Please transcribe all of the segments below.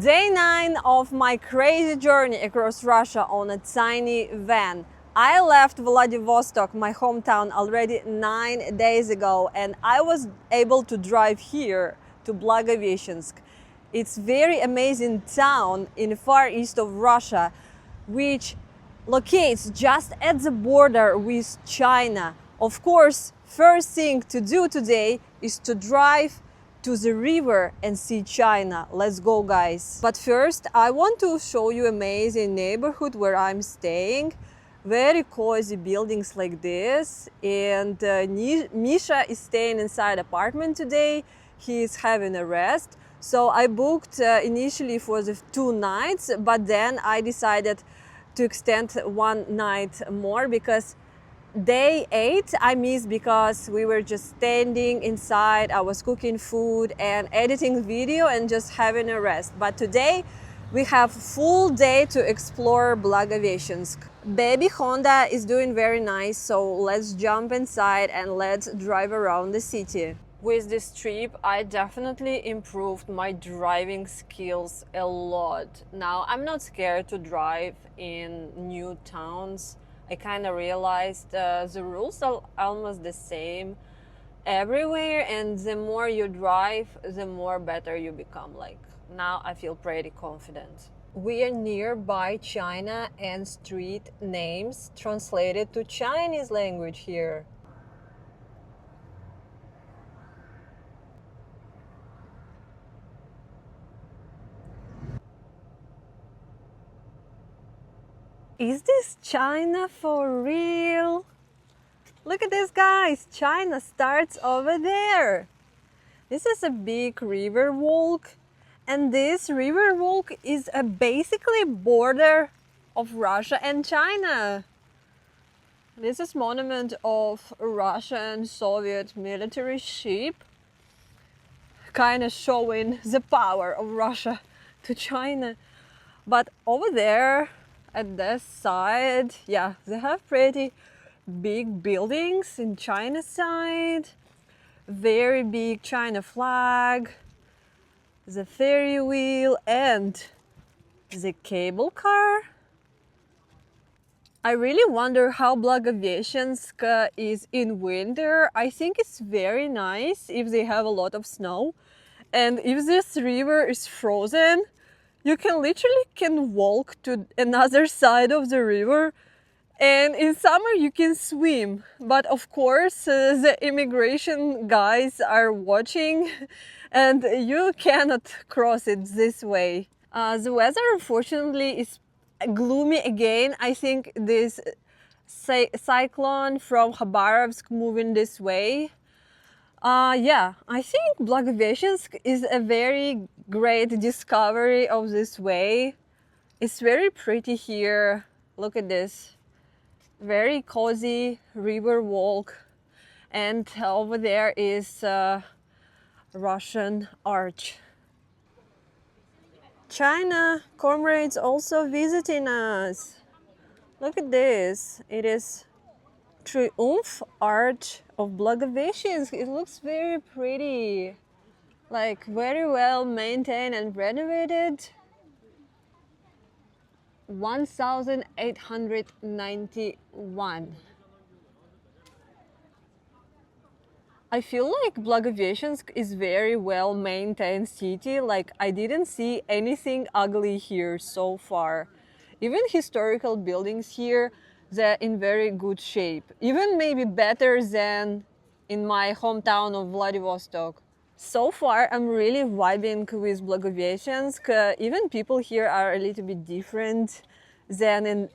Day 9 of my crazy journey across Russia on a tiny van. I left Vladivostok, my hometown, already 9 days ago, and I was able to drive here to Blagoveshchensk. It's a very amazing town in the far east of Russia, which locates just at the border with China. Of course, first thing to do today is to drive to the river and see China. Let's go, guys. But first, I want to show you amazing neighborhood where I'm staying. Very cozy buildings like this. And Misha is staying inside apartment today. He is having a rest. So I booked initially for the 2 nights, but then I decided to extend 1 night more because Day 8 I missed because we were just standing inside. I was cooking food and editing video and just having a rest. But today we have full day to explore Blagoveshchensk. Baby Honda is doing very nice, so let's jump inside and let's drive around the city. With this trip, I definitely improved my driving skills a lot. Now I'm not scared to drive in new towns. I kind of realized the rules are almost the same everywhere, and the more you drive, the more better you become. Like now I feel pretty confident. We are nearby China and street names translated to Chinese language here. Is this China for real? Look at this, guys. China starts over there. This is a big river walk, and this river walk is a basically border of Russia and China. This is monument of Russian Soviet military ship, kind of showing the power of Russia to China. But over there, at this side, yeah, they have pretty big buildings in China side, very big China flag, the ferry wheel and the cable car. I really wonder how Blagoveshchensk is in winter. I think it's very nice if they have a lot of snow, and if this river is frozen, you can literally walk to another side of the river, and in summer you can swim. But of course, the immigration guys are watching and you cannot cross it this way. The weather, unfortunately, is gloomy again. I think this cyclone from Khabarovsk moving this way. Yeah, I think Blagoveshchensk is a very great discovery of this way. It's very pretty here. Look at this. Very cozy river walk. And over there is Russian arch. China comrades also visiting us. Look at this. It is Triumph Arch of Blagoveshchensk. It looks very pretty, like very well maintained and renovated. 1891. I feel like Blagoveshchensk is very well maintained city. Like I didn't see anything ugly here so far. Even historical buildings here, they're in very good shape, even maybe better than in my hometown of Vladivostok. So far, I'm really vibing with Blagoveshchensk. Even people here are a little bit different than in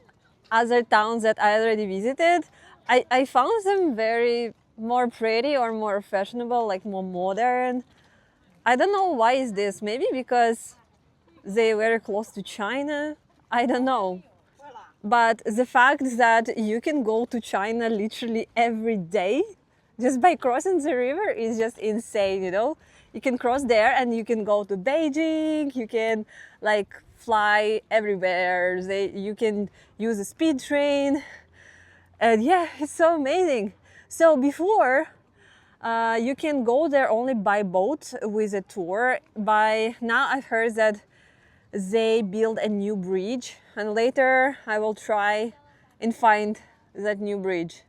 other towns that I already visited. I found them very more pretty or more fashionable, like more modern. I don't know why is this. Maybe because they were close to China. I don't know. But the fact that you can go to China literally every day just by crossing the river is just insane, you know? You can cross there and you can go to Beijing, you can like fly everywhere, you can use a speed train. And yeah, it's so amazing. So before, you can go there only by boat with a tour. By now I've heard that they build a new bridge, and later I will try and find that new bridge.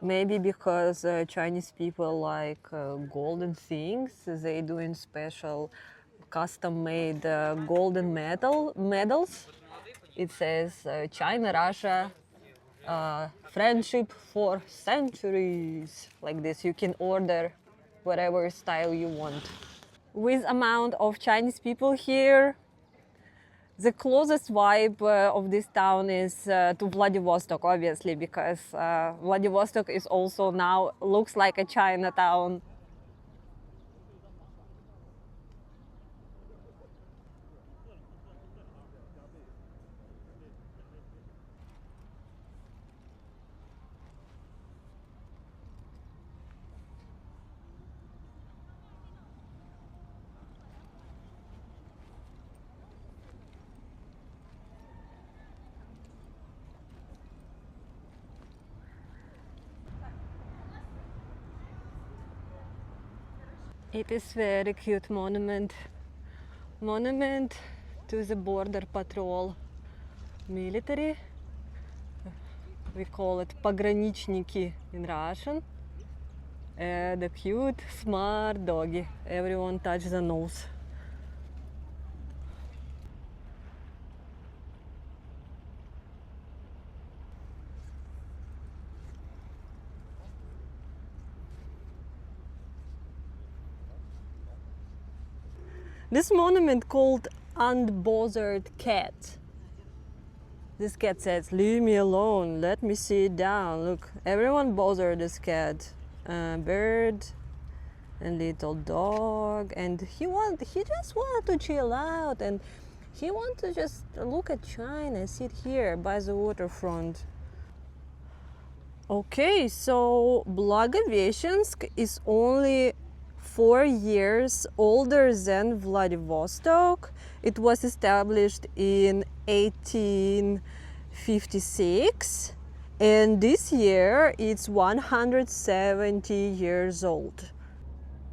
Maybe because Chinese people like golden things, they doing special custom-made golden medals. It says China, Russia, friendship for centuries. Like this, you can order whatever style you want. With amount of Chinese people here, the closest vibe of this town is to Vladivostok, obviously, because Vladivostok is also now looks like a Chinatown. It is very cute monument to the border patrol military. We call it pogranичники in Russian. The cute, smart doggy. Everyone touch the nose. This monument called Unbothered Cat. This cat says, "Leave me alone, let me sit down." Look, everyone bothered this cat. Bird and little dog, and he just wanted to chill out, and he wanted to just look at China, sit here by the waterfront. Okay, so Blagoveshchensk is only 4 years older than Vladivostok. It was established in 1856, and this year it's 170 years old.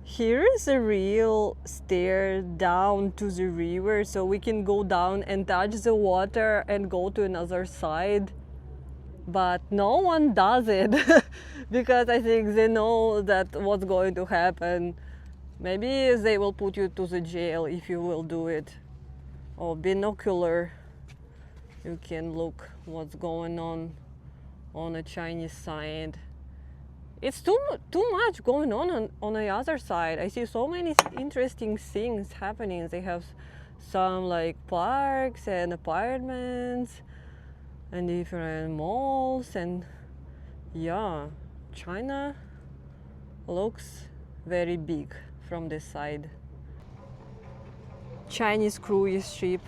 Here is a real stair down to the river, so we can go down and touch the water and go to another side. But no one does it because I think they know that what's going to happen. Maybe they will put you to the jail if you will do it. Or binocular, you can look what's going on the Chinese side. It's too much going on the other side. I see so many interesting things happening. They have some like parks and apartments and different malls, and yeah, China looks very big from this side. Chinese cruise ship.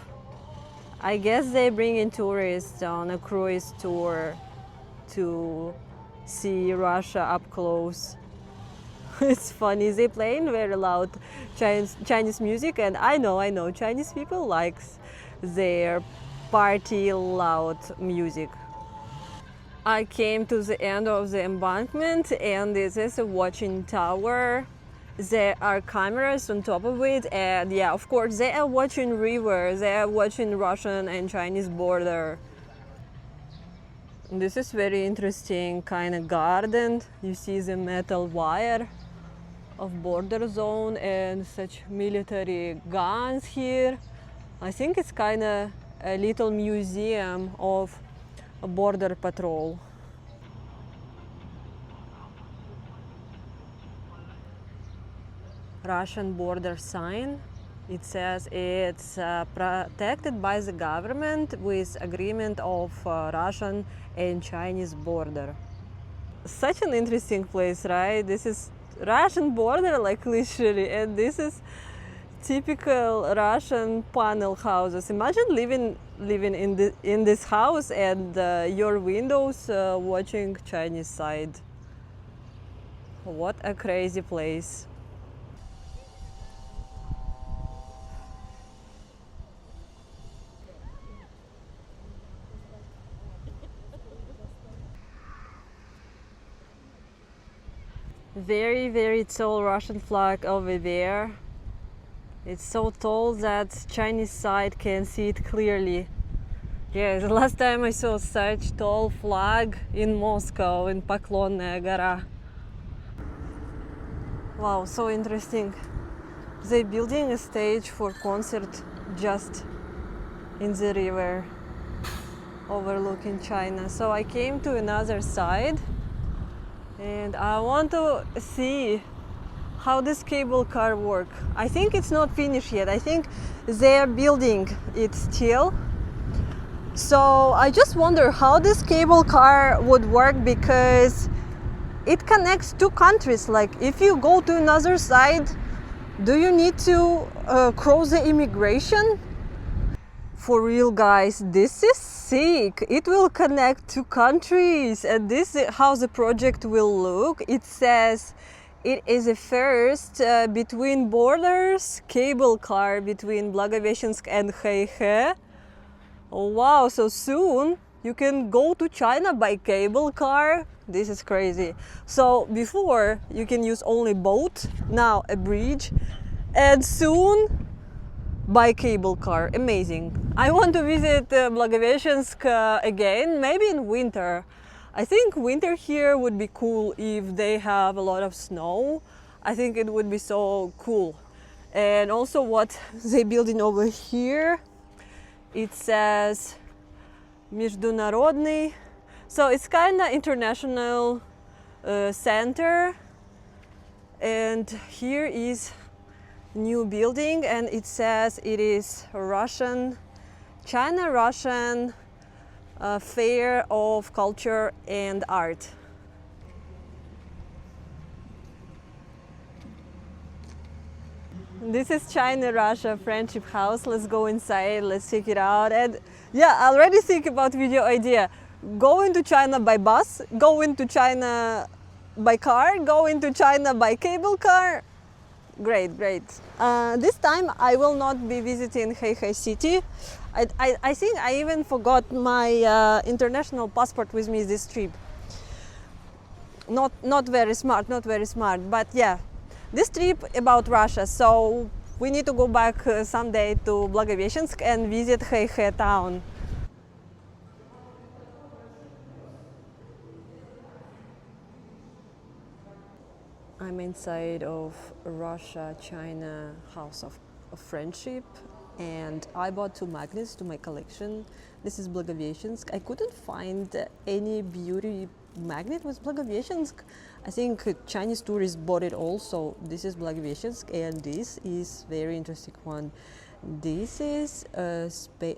I guess they bring in tourists on a cruise tour to see Russia up close. It's funny, they playing very loud Chinese music, and I know Chinese people likes their party loud music. I came to the end of the embankment, and this is a watching tower. There are cameras on top of it, and yeah, of course they are watching river, they are watching Russian and Chinese border. This is very interesting kind of garden. You see the metal wire of border zone and such military guns here. I think it's kind of a little museum of a border patrol. Russian border sign. It says it's protected by the government with agreement of Russian and Chinese border. Such an interesting place, right? This is Russian border, like literally, and this is typical Russian panel houses. Imagine living in this house and your windows watching Chinese side. What a crazy place. Very, very tall Russian flag over there. It's so tall that Chinese side can see it clearly. Yeah, the last time I saw such tall flag in Moscow, in Poklonnaya Gora. Wow, so interesting. They're building a stage for concert just in the river overlooking China. So I came to another side and I want to see how this cable car work. I think it's not finished yet. I think they're building it still. So I just wonder how this cable car would work, because it connects two countries. Like if you go to another side, do you need to cross the immigration? For real, guys, this is sick. It will connect two countries, and this is how the project will look. It says it is a first between borders cable car between Blagoveshchensk and Heihe. Oh, wow, so soon you can go to China by cable car. This is crazy. So before you can use only boat, now a bridge, and soon by cable car. Amazing. I want to visit Blagoveshchensk again, maybe in winter. I think winter here would be cool if they have a lot of snow. I think it would be so cool. And also what they building over here, it says Международный. So it's kind of international center. And here is new building, and it says it is Russian, China-Russian Fair of Culture and Art. This is China-Russia Friendship House. Let's go inside, let's check it out. And yeah, I already think about video idea. Go into China by bus, go into China by car, go into China by cable car. Great, great. This time I will not be visiting Heihe city. I think I even forgot my international passport with me this trip. Not very smart, not very smart. But yeah, this trip about Russia. So we need to go back someday to Blagoveshchensk and visit Heihe town. I'm inside of Russia-China House of Friendship, and I bought 2 magnets to my collection. This is Blagoveshchensk. I couldn't find any beauty magnet with Blagoveshchensk. I think Chinese tourists bought it also. This is Blagoveshchensk, and this is very interesting one. This is a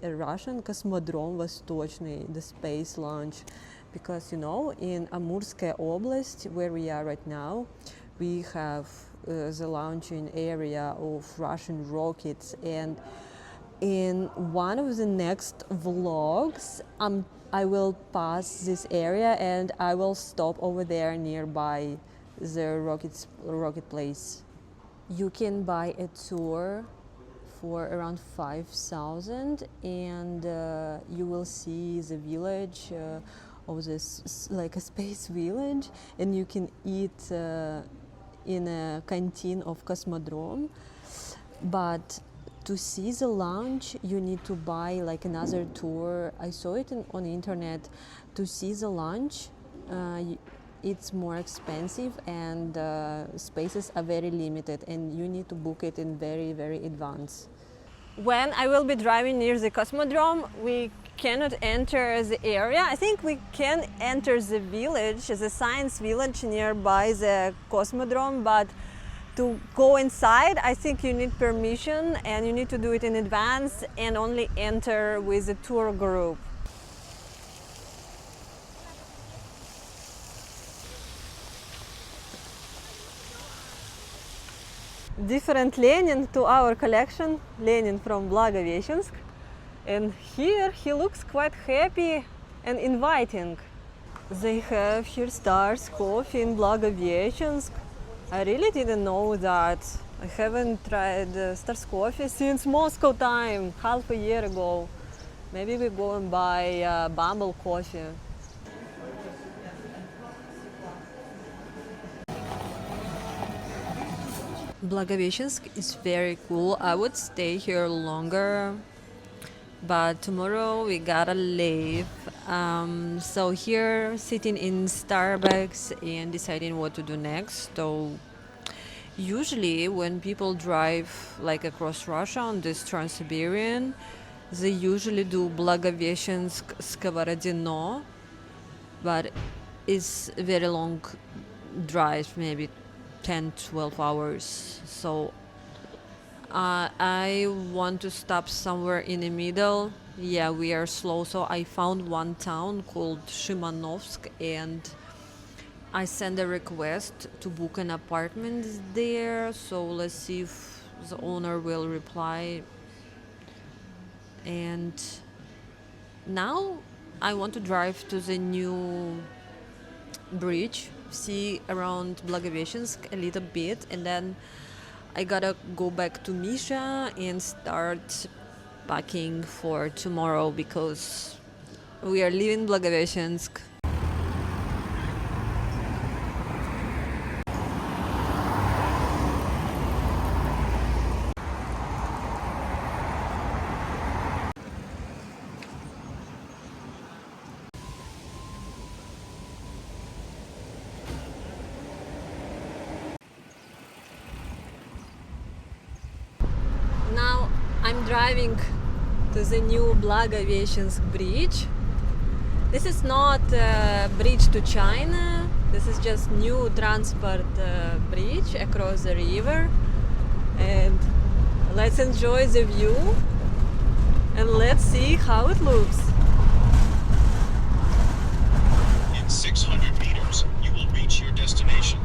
Russian Cosmodrome Vostochny, the space launch, because you know in Amurskaya Oblast, where we are right now, we have the launching area of Russian rockets, and in one of the next vlogs I will pass this area and I will stop over there nearby the rocket place. You can buy a tour for around 5,000 and you will see the village of this, like a space village, and you can eat in a canteen of Cosmodrome. But to see the launch you need to buy like another tour. I saw it on the internet. To see the launch it's more expensive, and spaces are very limited, and you need to book it in very advance. When I will be driving near the Cosmodrome, we cannot enter the area. I think we can enter the village, the science village nearby the Cosmodrome, but to go inside, I think you need permission and you need to do it in advance and only enter with a tour group. Different Lenin to our collection, Lenin from Blagoveshchensk, and here he looks quite happy and inviting. They have here Stars coffee in Blagoveshchensk. I really didn't know that. I haven't tried Stars coffee since Moscow time, half a year ago. Maybe we go and buy Bumble coffee. Blagoveshchensk is very cool. I would stay here longer, but tomorrow we gotta leave. So here, sitting in Starbucks and deciding what to do next. So usually when people drive like across Russia on this Trans-Siberian, they usually do Blagoveshchensk Skоворodino, but it's a very long drive, maybe 10-12 hours. So I want to stop somewhere in the middle. Yeah, we are slow. So I found one town called Shimanovsk, and I sent a request to book an apartment there. So let's see if the owner will reply. And now I want to drive to the new bridge, see around Blagoveshchensk a little bit, and then I gotta go back to Misha and start packing for tomorrow because we are leaving Blagoveshchensk. Now I'm driving to the new Blagoveshchensk bridge. This is not a bridge to China. This is just new transport bridge across the river. And let's enjoy the view and let's see how it looks. In 600 meters, you will reach your destination.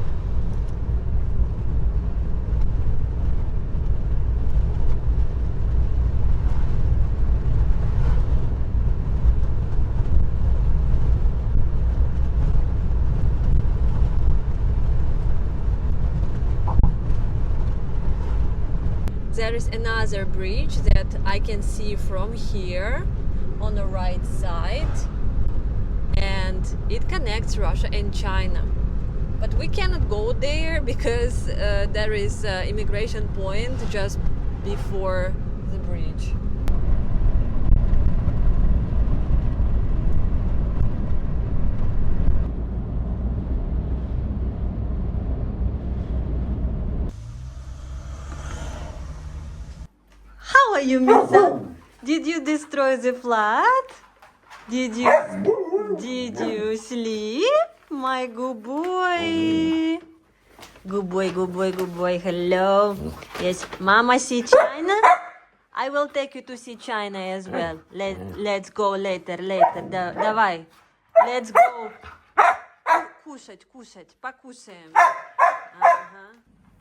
There is another bridge that I can see from here on the right side, and it connects Russia and China. But we cannot go there because there is an immigration point just before the bridge. How are you, Misa? Did you destroy the flat? Did you sleep? My good boy. Good boy, good boy, good boy. Hello. Yes, Mama see China? I will take you to see China as well. Let's go later. Давай. Let's go. Кушать, покушаем.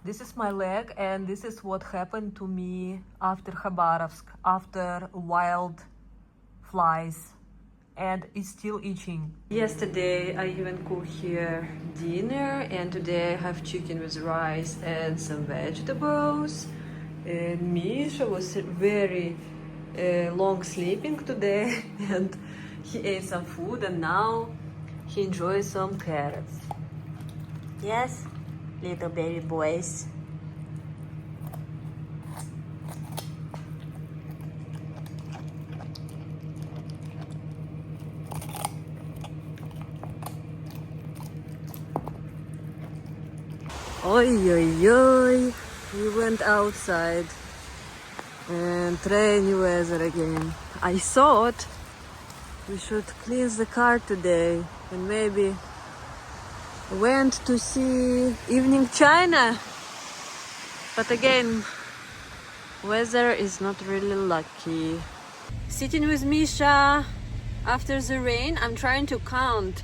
This is my leg, and this is what happened to me after Khabarovsk, after wild flies, and it's still itching. Yesterday I even cooked here dinner, and today I have chicken with rice and some vegetables. And Misha was very long sleeping today, and he ate some food, and now he enjoys some carrots. Yes? Little baby boys. Oi, oi, oi. We went outside and rainy weather again. I thought we should clean the car today and maybe went to see evening China, but again weather is not really lucky. Sitting with Misha after the rain, I'm trying to count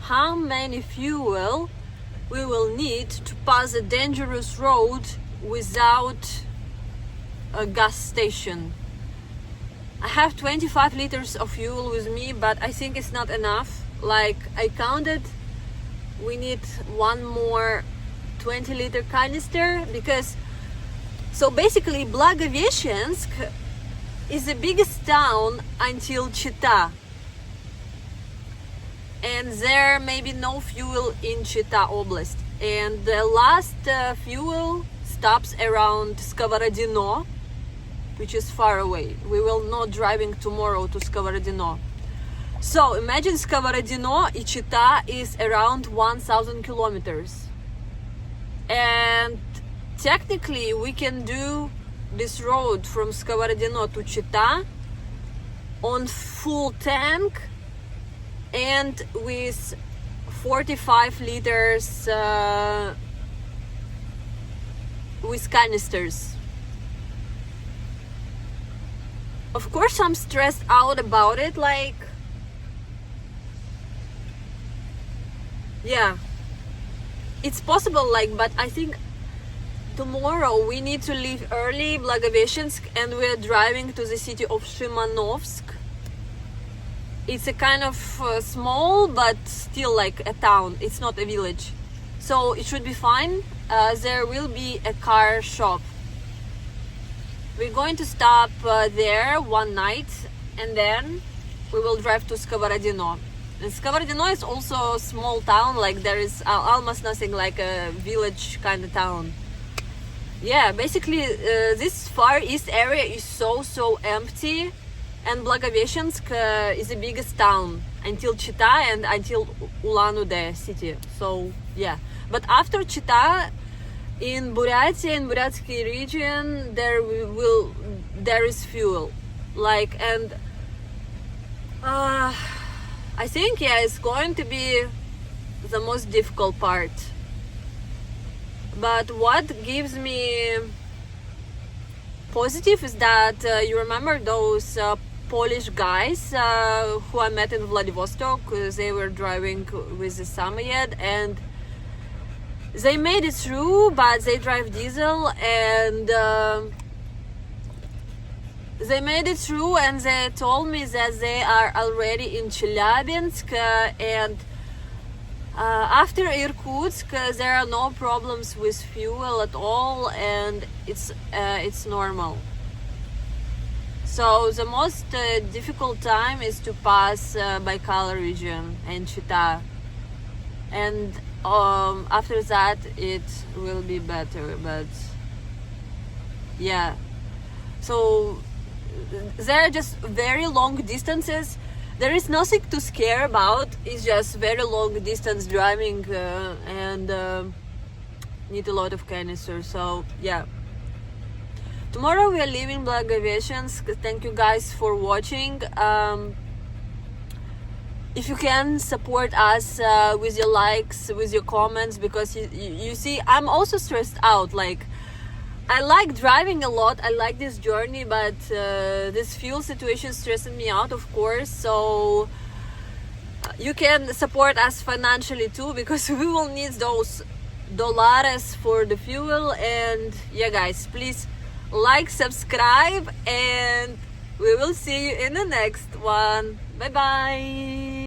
how many fuel we will need to pass a dangerous road without a gas station. I have 25 liters of fuel with me, but I think it's not enough. Like I counted, we need one more 20-liter canister, because so basically Blagoveshchensk is the biggest town until Chita, and there may be no fuel in Chita Oblast, and the last fuel stops around Skavarodino, which is far away. We will not driving tomorrow to Skavarodino. So imagine Skavarodino и Chita is around 1,000 kilometers. And technically we can do this road from Skavarodino to Chita on full tank and with 45 liters with canisters. Of course I'm stressed out about it, like, yeah, it's possible, like, but I think tomorrow we need to leave early Blagoveshchensk and we're driving to the city of Shimanovsk. It's a kind of small but still like a town, it's not a village, so it should be fine. There will be a car shop. We're going to stop there one night and then we will drive to Skavarodino. And Skavarodino is also a small town, like there is almost nothing, like a village kind of town. Yeah, basically this far east area is so empty, and Blagoveshchensk is the biggest town until Chita and until Ulan-Ude city. So yeah, but after Chita, in Buryatia, in Buryatsky region, there is fuel, like, and I think, yeah, it's going to be the most difficult part. But what gives me positive is that you remember those Polish guys who I met in Vladivostok. They were driving with the Samoyed and they made it through, but they drive diesel, and they made it through, and they told me that they are already in Chelyabinsk, and after Irkutsk there are no problems with fuel at all, and it's normal. So the most difficult time is to pass Baikal region and Chita, and after that it will be better. But yeah, so there are just very long distances. There is nothing to scare about. It's just very long distance driving and need a lot of canisters. So yeah, tomorrow we are leaving Blagoveshchensk. Thank you guys for watching. If you can support us with your likes, with your comments, because you see, I'm also stressed out. Like, I like driving a lot, I like this journey, but this fuel situation is stressing me out, of course. So you can support us financially too, because we will need those dollars for the fuel. And yeah guys, please like, subscribe, and we will see you in the next one. Bye bye.